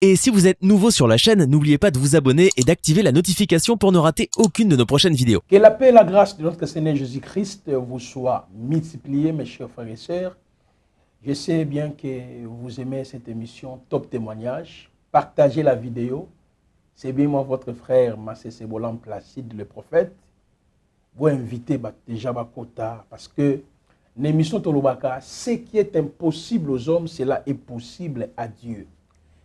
Et si vous êtes nouveau sur la chaîne, n'oubliez pas de vous abonner et d'activer la notification pour ne rater aucune de nos prochaines vidéos. Que la paix et la grâce de notre Seigneur Jésus-Christ vous soient multipliées, mes chers frères et sœurs. Je sais bien que vous aimez cette émission Top Témoignage. Partagez la vidéo. C'est bien moi, votre frère Massé Sebolan Placide, le prophète. Vous invitez déjà Bakota parce que l'émission Tolobaka, ce qui est impossible aux hommes, cela est possible à Dieu.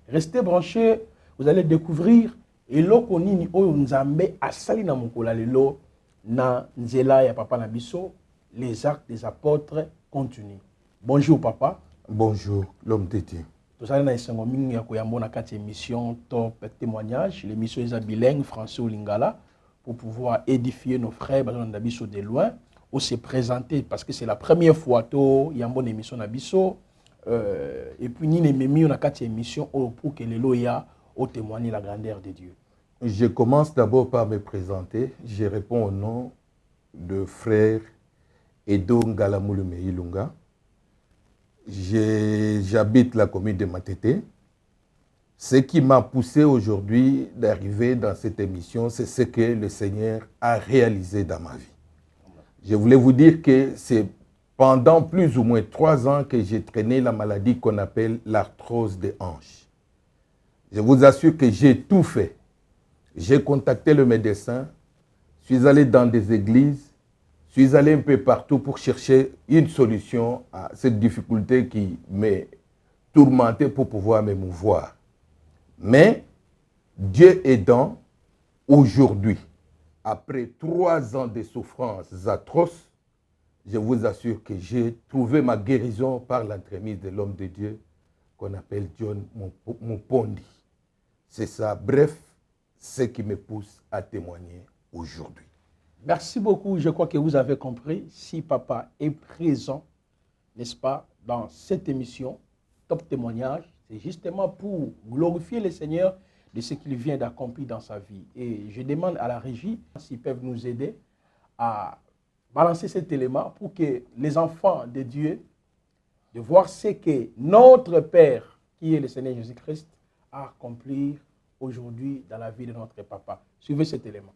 Restez branchés, vous allez découvrir eloko nini oyo nzambe asali na mokola lelo na nzela ya papa na biso, les actes des apôtres continuent. Bonjour papa. Bonjour l'homme de Dieu. Nous allons esengo mingi ya koyambo na kati émission Top Témoignage, l'émission est bilingue français ou lingala pour pouvoir édifier nos frères bazana na biso de loin ou se présenter parce que c'est la première fois to yambo na émission na biso. Et puis ni les mémis on a quatre émissions pour que les loya au témoigner la grandeur de Dieu. Je commence d'abord par me présenter. Je réponds au nom de frère Edo Ngalamulume Ilunga. J'habite la commune de Matete. Ce qui m'a poussé aujourd'hui d'arriver dans cette émission, c'est ce que le Seigneur a réalisé dans ma vie. Je voulais vous dire que c'est pendant plus ou moins 3 ans que j'ai traîné la maladie qu'on appelle l'arthrose des hanches. Je vous assure que j'ai tout fait. J'ai contacté le médecin, suis allé dans des églises, suis allé un peu partout pour chercher une solution à cette difficulté qui me tourmentait pour pouvoir me mouvoir. Mais Dieu aidant, aujourd'hui, après 3 ans de souffrances atroces, je vous assure que j'ai trouvé ma guérison par l'entremise de l'homme de Dieu qu'on appelle John Mupondi. C'est ça, bref, ce qui me pousse à témoigner aujourd'hui. Merci beaucoup, je crois que vous avez compris. Si papa est présent, n'est-ce pas, dans cette émission, Top Témoignage, c'est justement pour glorifier le Seigneur de ce qu'il vient d'accomplir dans sa vie. Et je demande à la régie s'ils peuvent nous aider à balancer cet élément pour que les enfants de Dieu, de voir ce que notre Père, qui est le Seigneur Jésus-Christ, a accompli aujourd'hui dans la vie de notre papa. Suivez cet élément.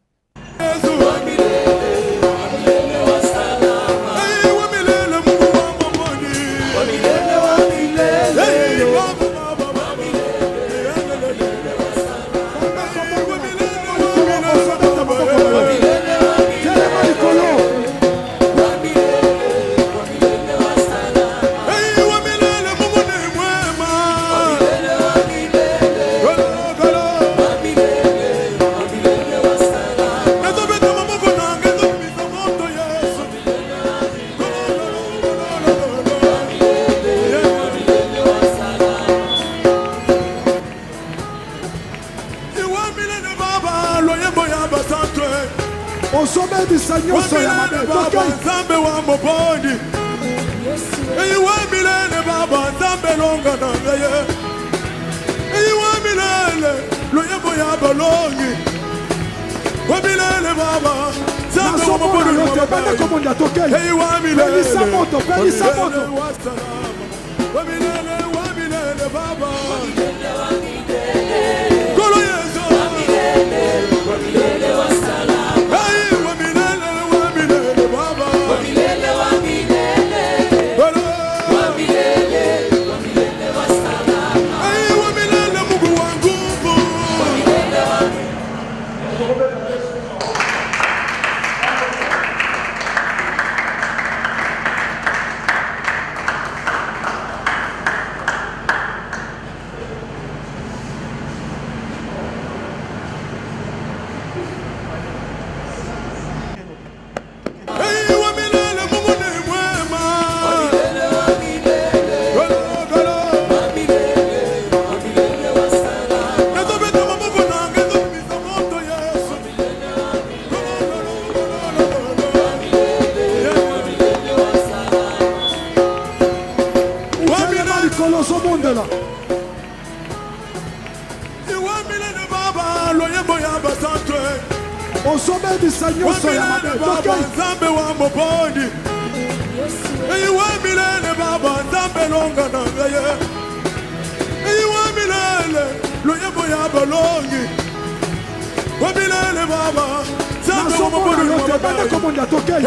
komona yo te banda komonda tokei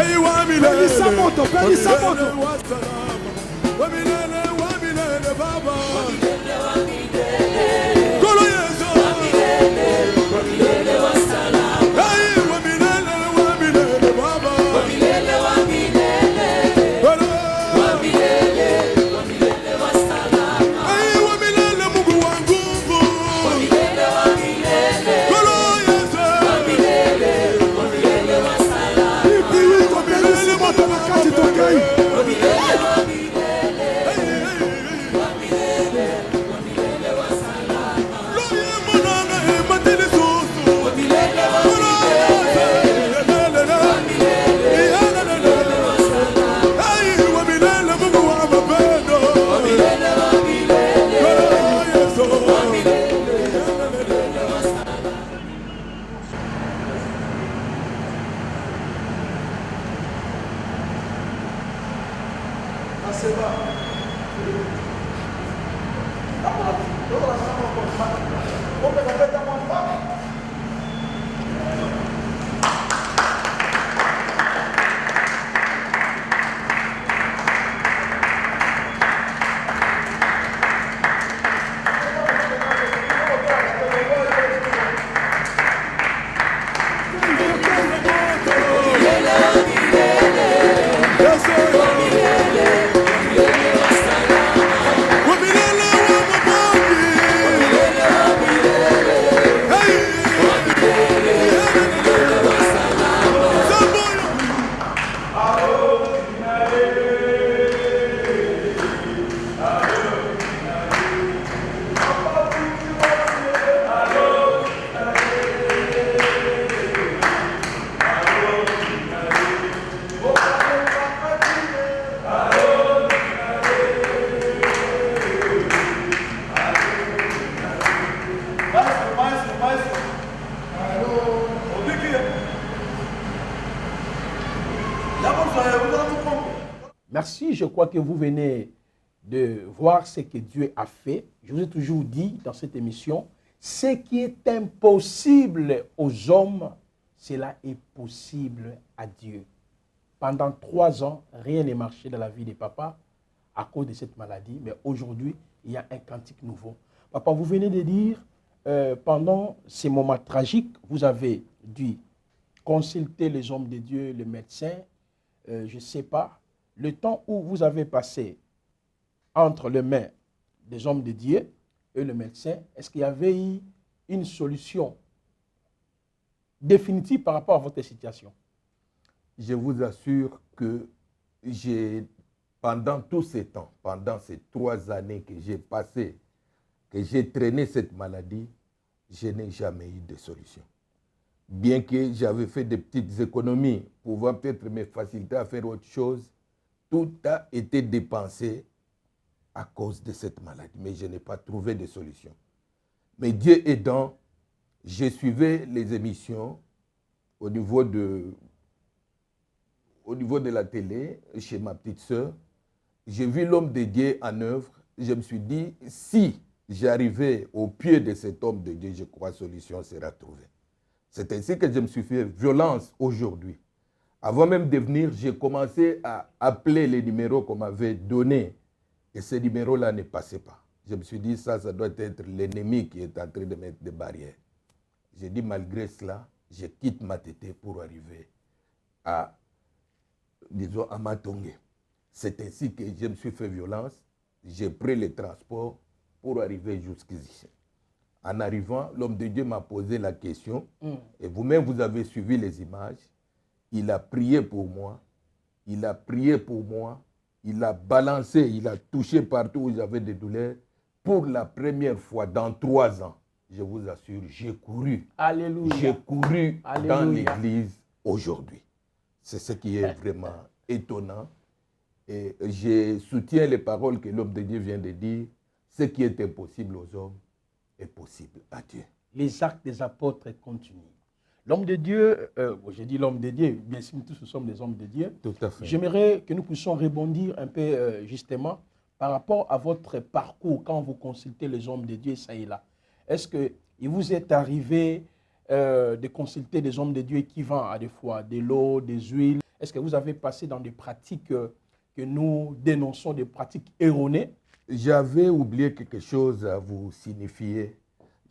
pelisa moto Kolo Yesu Merci, je crois que vous venez de voir ce que Dieu a fait. Je vous ai toujours dit dans cette émission, ce qui est impossible aux hommes, cela est possible à Dieu. Pendant 3 ans, rien n'est marché dans la vie des papas à cause de cette maladie, mais aujourd'hui, il y a un cantique nouveau. Papa, vous venez de dire, pendant ces moments tragiques, vous avez dû consulter les hommes de Dieu, les médecins, je ne sais pas, le temps où vous avez passé entre les mains des hommes de Dieu et le médecin, est-ce qu'il y avait eu une solution définitive par rapport à votre situation? Je vous assure que pendant tous ces temps, pendant ces 3 années que j'ai passées, que j'ai traîné cette maladie, je n'ai jamais eu de solution. Bien que j'avais fait des petites économies, pouvant peut-être me faciliter à faire autre chose, tout a été dépensé à cause de cette maladie. Mais je n'ai pas trouvé de solution. Mais Dieu aidant, je suivais les émissions au niveau de la télé, chez ma petite sœur. J'ai vu l'homme de Dieu en œuvre. Je me suis dit, si j'arrivais au pied de cet homme de Dieu, je crois que la solution sera trouvée. C'est ainsi que je me suis fait violence aujourd'hui. Avant même de venir, j'ai commencé à appeler les numéros qu'on m'avait donnés. Et ces numéros-là ne passaient pas. Je me suis dit, ça doit être l'ennemi qui est en train de mettre des barrières. J'ai dit, malgré cela, je quitte Matete pour arriver à Matongé. C'est ainsi que je me suis fait violence. J'ai pris le transport pour arriver jusqu'ici. En arrivant, l'homme de Dieu m'a posé la question. Et vous-même, vous avez suivi les images. Il a prié pour moi. Il a prié pour moi. Il a balancé, il a touché partout où j'avais des douleurs. Pour la première fois dans 3 ans, je vous assure, j'ai couru. Alléluia. J'ai couru Alléluia. dans l'église aujourd'hui. C'est ce qui est vraiment étonnant. Et je soutiens les paroles que l'homme de Dieu vient de dire. Ce qui est impossible aux hommes est possible à Dieu. Les actes des apôtres continuent. L'homme de Dieu, j'ai dit l'homme de Dieu, bien sûr, nous tous nous sommes des hommes de Dieu. Tout à fait. J'aimerais que nous puissions rebondir un peu justement par rapport à votre parcours quand vous consultez les hommes de Dieu, ça et là. Est-ce qu'il vous est arrivé de consulter des hommes de Dieu qui vendent à des fois de l'eau, des huiles. Est-ce que vous avez passé dans des pratiques que nous dénonçons, des pratiques erronées? J'avais oublié quelque chose à vous signifier.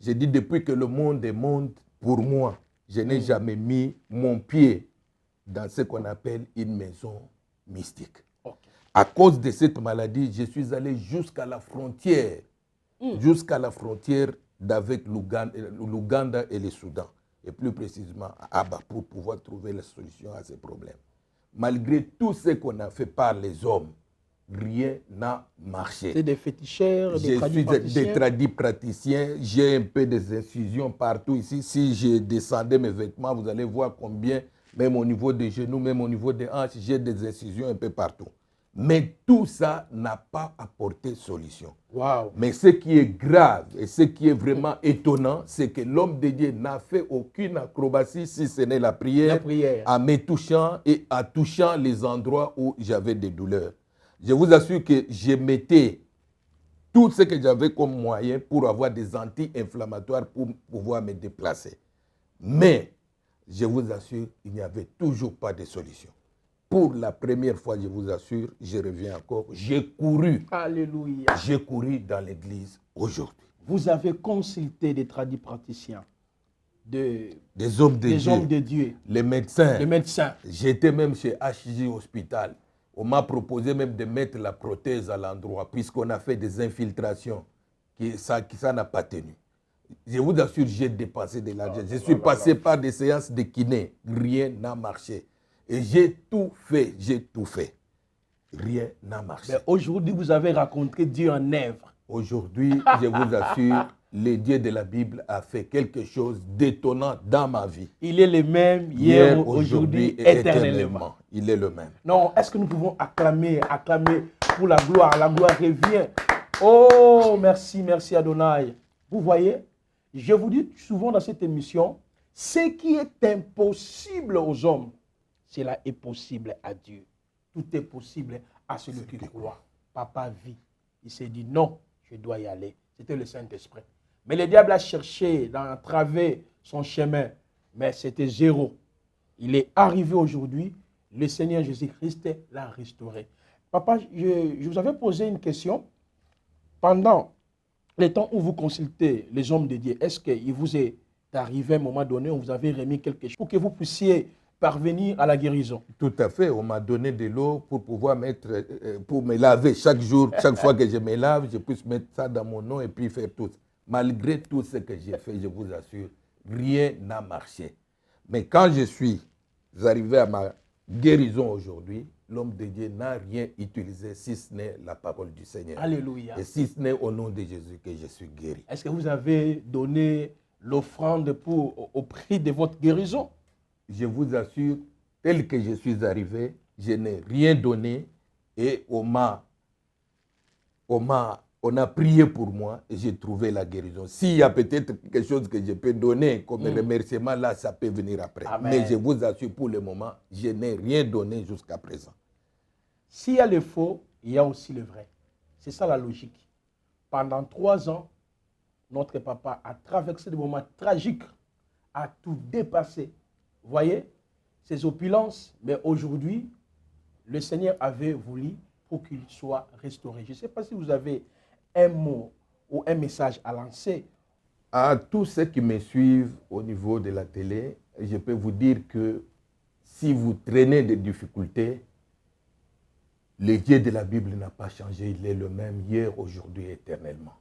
J'ai dit depuis que le monde est monde, pour moi, je n'ai jamais mis mon pied dans ce qu'on appelle une maison mystique. Okay. À cause de cette maladie, je suis allé jusqu'à la frontière, d'avec l'Ouganda et le Soudan, et plus précisément à Abba, pour pouvoir trouver la solution à ces problèmes. Malgré tout ce qu'on a fait par les hommes, rien n'a marché. C'est des féticheurs, des tradis praticiens. J'ai un peu des infusions partout ici. Si je descendais mes vêtements, vous allez voir combien, même au niveau des genoux, même au niveau des hanches, j'ai des incisions un peu partout. Mais tout ça n'a pas apporté solution. Wow. Mais ce qui est grave et ce qui est vraiment étonnant, c'est que l'homme de Dieu n'a fait aucune acrobatie, si ce n'est la prière, en me touchant et en touchant les endroits où j'avais des douleurs. Je vous assure que je mettais tout ce que j'avais comme moyen pour avoir des anti-inflammatoires pour pouvoir me déplacer. Mais, je vous assure, il n'y avait toujours pas de solution. Pour la première fois, je vous assure, je reviens encore, j'ai couru. Alléluia. J'ai couru dans l'église aujourd'hui. Vous avez consulté des tradis praticiens, des hommes de Dieu, les médecins. Les médecins. J'étais même chez HJ Hospital. On m'a proposé même de mettre la prothèse à l'endroit, puisqu'on a fait des infiltrations, ça n'a pas tenu. Je vous assure, j'ai dépensé de l'argent. Je suis passé par des séances de kiné. Rien n'a marché. Et j'ai tout fait. Rien n'a marché. Mais aujourd'hui, vous avez rencontré Dieu en œuvre. Aujourd'hui, je vous assure, le Dieu de la Bible a fait quelque chose d'étonnant dans ma vie. Il est le même hier, aujourd'hui, éternellement. Il est le même. Non, est-ce que nous pouvons acclamer pour la gloire? La gloire revient. Oh, merci Adonai. Vous voyez, je vous dis souvent dans cette émission, ce qui est impossible aux hommes, cela est possible à Dieu. Tout est possible à celui qui croit. Papa vit. Il s'est dit non, je dois y aller. C'était le Saint-Esprit. Mais le diable a cherché d'entraver son chemin, mais c'était zéro. Il est arrivé aujourd'hui, le Seigneur Jésus-Christ l'a restauré. Papa, je vous avais posé une question. Pendant les temps où vous consultez les hommes de Dieu, est-ce qu'il vous est arrivé à un moment donné, on vous avait remis quelque chose pour que vous puissiez parvenir à la guérison? Tout à fait. On m'a donné de l'eau pour pouvoir pour me laver chaque jour. Chaque fois que je me lave, je puisse mettre ça dans mon nom et puis faire tout. Malgré tout ce que j'ai fait, je vous assure, rien n'a marché. Mais quand je suis arrivé à ma guérison aujourd'hui, l'homme de Dieu n'a rien utilisé si ce n'est la parole du Seigneur. Alléluia. Et si ce n'est au nom de Jésus que je suis guéri. Est-ce que vous avez donné l'offrande au prix de votre guérison? Je vous assure, tel que je suis arrivé, je n'ai rien donné et on a prié pour moi et j'ai trouvé la guérison. S'il y a peut-être quelque chose que je peux donner comme remerciement, là, ça peut venir après. Amen. Mais je vous assure, pour le moment, je n'ai rien donné jusqu'à présent. S'il y a le faux, il y a aussi le vrai. C'est ça la logique. Pendant 3 ans, notre papa a traversé des moments tragiques, a tout dépassé. Vous voyez, ces opulences, mais aujourd'hui, le Seigneur avait voulu pour qu'il soit restauré. Je ne sais pas si vous avez un mot ou un message à lancer. À tous ceux qui me suivent au niveau de la télé, je peux vous dire que si vous traînez des difficultés, le Dieu de la Bible n'a pas changé. Il est le même hier, aujourd'hui, éternellement.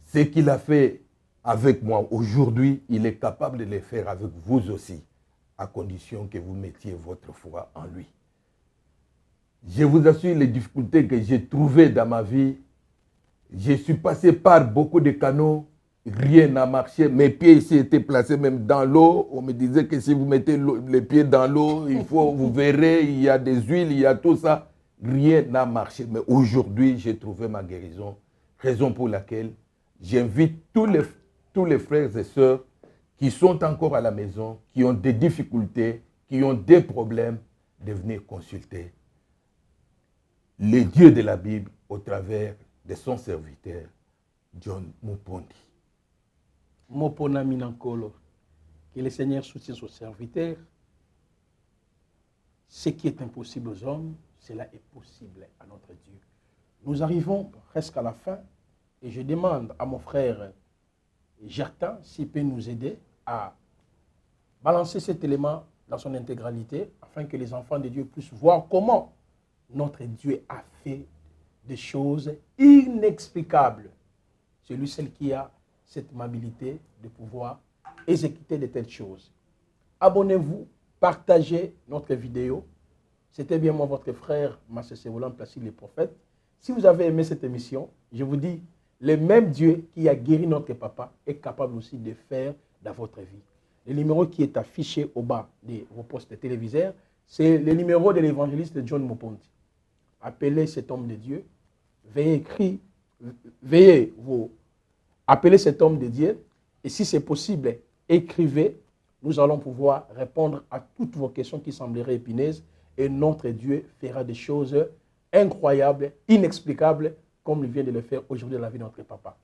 Ce qu'il a fait avec moi aujourd'hui, il est capable de le faire avec vous aussi, à condition que vous mettiez votre foi en lui. Je vous assure, les difficultés que j'ai trouvées dans ma vie, je suis passé par beaucoup de canaux, rien n'a marché. Mes pieds ici étaient placés même dans l'eau. On me disait que si vous mettez les pieds dans l'eau, vous verrez, il y a des huiles, il y a tout ça. Rien n'a marché. Mais aujourd'hui, j'ai trouvé ma guérison. Raison pour laquelle j'invite tous les frères et sœurs qui sont encore à la maison, qui ont des difficultés, qui ont des problèmes, de venir consulter le Dieu de la Bible au travers de son serviteur, John Mupondi. Mopona Minankolo. Que le Seigneur soutienne son serviteur. Ce qui est impossible aux hommes, cela est possible à notre Dieu. Nous arrivons presque à la fin et je demande à mon frère Gertin s'il peut nous aider à balancer cet élément dans son intégralité afin que les enfants de Dieu puissent voir comment notre Dieu a fait des choses inexplicables. C'est lui seul qui a cette amabilité de pouvoir exécuter de telles choses. Abonnez-vous, partagez notre vidéo. C'était bien moi, votre frère, Massé Sévolan, Placide le prophète. Si vous avez aimé cette émission, je vous dis, le même Dieu qui a guéri notre papa est capable aussi de faire dans votre vie. Le numéro qui est affiché au bas de vos postes téléviseurs, c'est le numéro de l'évangéliste John Moponti. Appelez cet homme de Dieu, appelez cet homme de Dieu, et si c'est possible, écrivez. Nous allons pouvoir répondre à toutes vos questions qui sembleraient épineuses, et notre Dieu fera des choses incroyables, inexplicables, comme il vient de le faire aujourd'hui dans la vie de notre papa.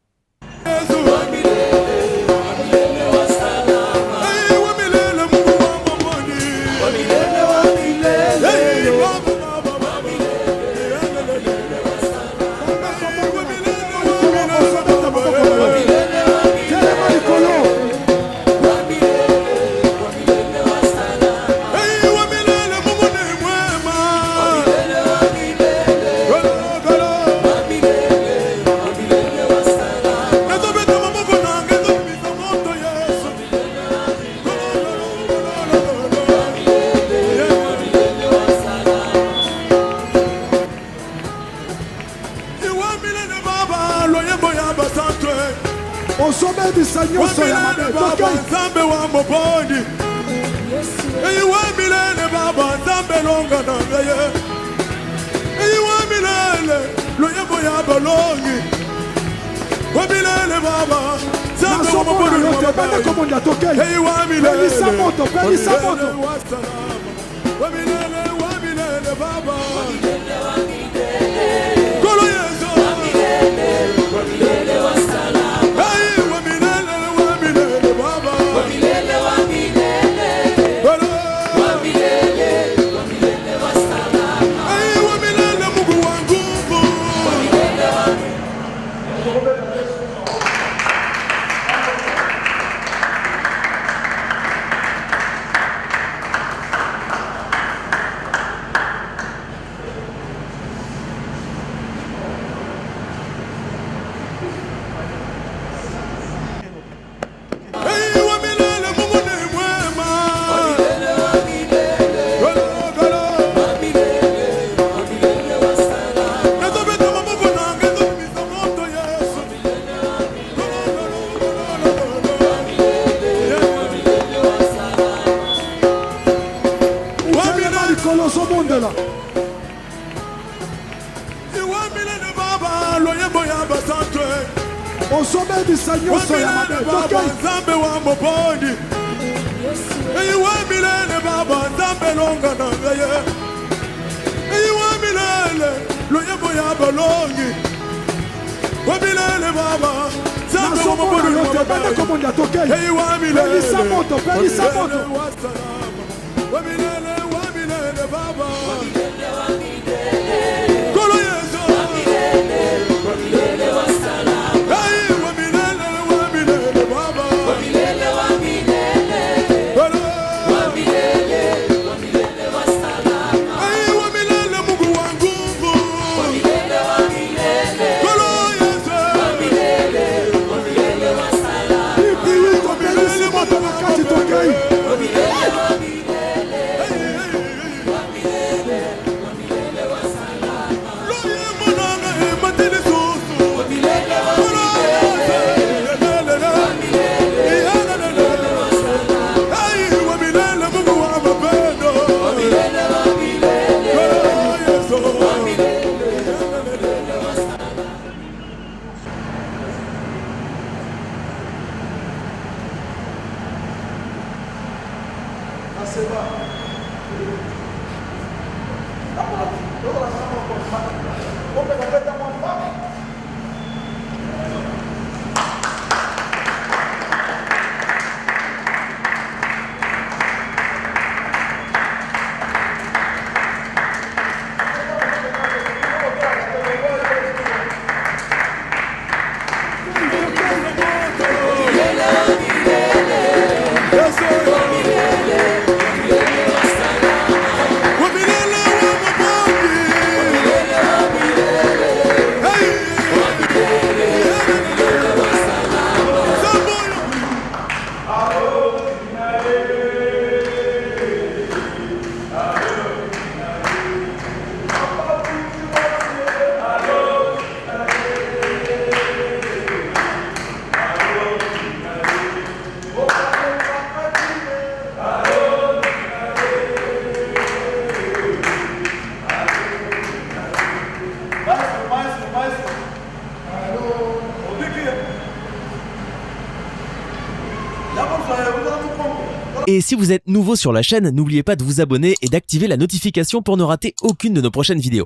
Et si vous êtes nouveau sur la chaîne, n'oubliez pas de vous abonner et d'activer la notification pour ne rater aucune de nos prochaines vidéos.